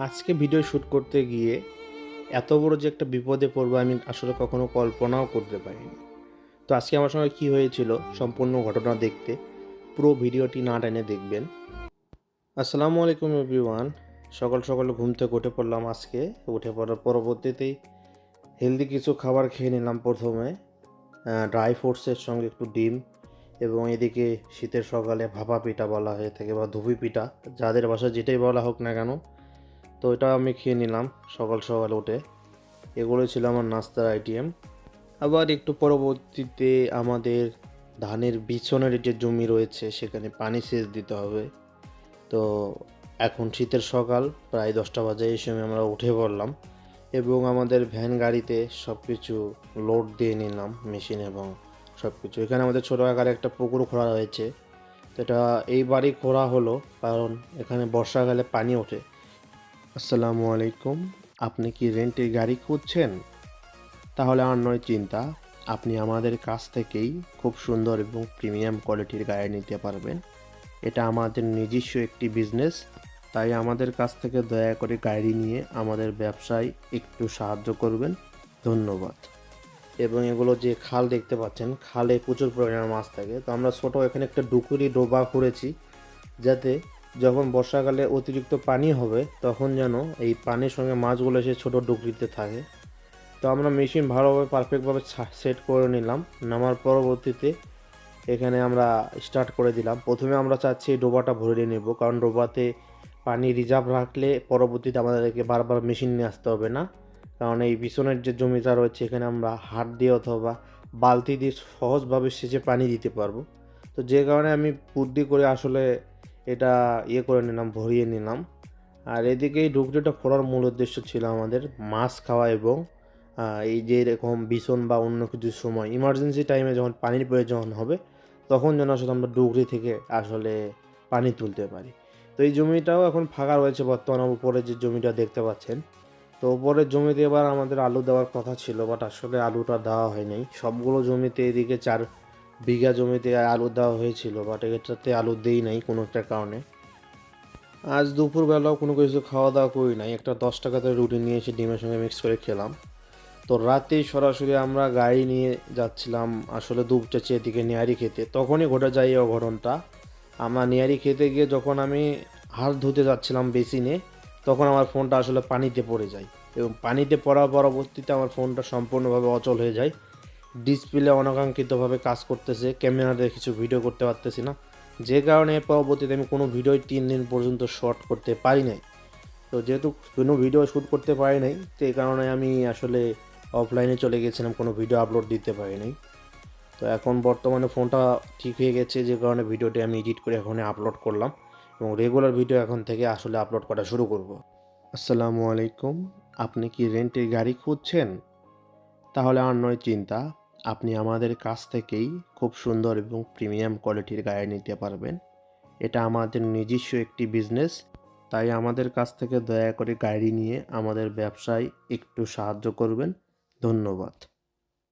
আজকে video shoot করতে গিয়ে এত বড় যে একটা বিপদে পড়বো আমি আসলে কখনো কল্পনাও করতে পারিনি। তো আজকে আমার সঙ্গে কী হয়েছিল সম্পূর্ণ ঘটনা দেখতে পুরো ভিডিওটি না টেনে দেখবেন। আসসালামু আলাইকুম এভরিওয়ান। সকাল সকাল ঘুম থেকে উঠে পড়লাম। আজকে উঠে পড়ার পরবর্তীতেই হেলদি কিছু খাবার খেয়ে নিলাম। প্রথমে ড্রাই ফ্রুটসের সঙ্গে একটু ডিম, এবং এদিকে শীতের সকালে ভাপা পিঠা বলা হয়ে থাকে বা ধুবি পিঠা, যাদের বাসায় যেটাই বলা হোক না কেন, তো এটা আমি খেয়ে নিলাম সকাল সকাল উঠে। এগুলো ছিল আমার নাস্তার আইটেম। আবার একটু পরবর্তীতে আমাদের ধানের বিছনের যে জমি রয়েছে সেখানে পানি সেচ দিতে হবে। তো এখন শীতের সকাল, প্রায় 10টা বাজে, এই সময় আমরা উঠে পড়লাম এবং আমাদের ভ্যান গাড়িতে সব কিছু লোড দিয়ে নিলাম, মেশিন এবং সব কিছু। এখানে আমাদের ছোটো আকারে একটা পুকুর খোঁড়া হয়েছে। তো এটা এইবারই খোঁড়া হলো কারণ এখানে বর্ষাকালে পানি ওঠে। আসসালামু আলাইকুম। আপনি কি রেন্টের গাড়ি খুঁজছেন? তাহলে আর নয় চিন্তা, আপনি আমাদের কাছ থেকেই খুব সুন্দর এবং প্রিমিয়াম কোয়ালিটির গাড়ি নিতে পারবেন। এটা আমাদের নিজস্ব একটি বিজনেস, তাই আমাদের কাছ থেকে দয়া করে গাড়ি নিয়ে আমাদের ব্যবসায় একটু সাহায্য করবেন। ধন্যবাদ। এবং এগুলো যে খাল দেখতে পাচ্ছেন, খালে প্রচুর পরিমাণে মাছ থাকে। তো আমরা ছোটো এখানে একটা ডোবা করেছি, যাতে যখন বর্ষাকালে অতিরিক্ত পানি হবে তখন যেন এই পানির সঙ্গে মাছগুলো এসে ছোটো ডুকরিতে থাকে। তো আমরা মেশিন ভালোভাবে পারফেক্টভাবে সেট করে নিলাম। নামার পরবর্তীতে এখানে আমরা স্টার্ট করে দিলাম। প্রথমে আমরা চাচ্ছি এই ডোবাটা ভরে নেব, কারণ ডোবাতে পানি রিজার্ভ রাখলে পরবর্তীতে আমাদেরকে বারবার মেশিন নিয়ে আসতে হবে না। কারণ এই পিছনের যে জমিটা রয়েছে এখানে আমরা হাত দিয়ে অথবা বালতি দিয়ে সহজভাবে সেচে পানি দিতে পারবো। তো যে কারণে আমি বুদ্ধি করে আসলে এটা করে নিলাম, ভরিয়ে নিলাম। আর এদিকে এই ডুকরিটা খোঁড়ার মূল উদ্দেশ্য ছিল আমাদের মাছ খাওয়া, এবং এই যে এরকম বিছন বা অন্য কিছুর সময় ইমার্জেন্সি টাইমে যখন পানির প্রয়োজন হবে তখন যেন আসলে আমরা ডুকরি থেকে আসলে পানি তুলতে পারি। তো এই জমিটাও এখন ফাঁকা রয়েছে বর্তমানে, উপরে যে জমিটা দেখতে পাচ্ছেন। তো উপরের জমিতে এবার আমাদের আলু দেওয়ার কথা ছিল, বাট আসলে আলুটা দেওয়া হয়নি। সবগুলো জমিতে এদিকে 4 বিঘা জমিতে আলু দেওয়া হয়েছিল, বাট এটাতে আলু দেই নাই কোনো একটা কারণে। আজ দুপুরবেলাও কোনো কিছু খাওয়া দাওয়া করি নাই, একটা 10 টাকাতে রুটি নিয়ে এসে ডিমের সঙ্গে মিক্স করে খেলাম। তো রাতেই সরাসরি আমরা গাড়ি নিয়ে যাচ্ছিলাম আসলে দুপচাচি এদিকে নেয়ারি খেতে, তখনই ঘটে যায় এই অঘটনটা। আমরা নেয়ারি খেতে গিয়ে যখন আমি হাত ধুতে যাচ্ছিলাম বেসিনে, তখন আমার ফোনটা আসলে পানিতে পড়ে যায়, এবং পানিতে পড়ার পরবর্তীতে আমার ফোনটা সম্পূর্ণভাবে অচল হয়ে যায়। ডিসপ্লে অনাকাঙ্ক্ষিতভাবে কাজ করতেছে, ক্যামেরাতে কিছু ভিডিও করতে পারতেছি না, যে কারণে পরবর্তীতে আমি কোনো ভিডিওই 3 দিন পর্যন্ত শর্ট করতে পারি নাই। তো যেহেতু কোনো ভিডিও শ্যুট করতে পারি নাই, তো এই কারণে আমি আসলে অফলাইনে চলে গেছিলাম, কোনো ভিডিও আপলোড দিতে পারি নাই। তো এখন বর্তমানে ফোনটা ঠিক হয়ে গেছে, যে কারণে ভিডিওটি আমি এডিট করে এখন আপলোড করলাম, এবং রেগুলার ভিডিও এখন থেকে আসলে আপলোড করা শুরু করব। আসসালামু আলাইকুম। আপনি কি রেন্টের গাড়ি খুঁজছেন? তাহলে আর নয় চিন্তা, আপনি আমাদের কাছ থেকেই খুব সুন্দর এবং প্রিমিয়াম কোয়ালিটির গাড়ি নিতে পারবেন। এটা আমাদের নিজস্ব একটি বিজনেস, তাই আমাদের কাছ থেকে দয়া করে গাড়ি নিয়ে আমাদের ব্যবসায় একটু সাহায্য করবেন। ধন্যবাদ।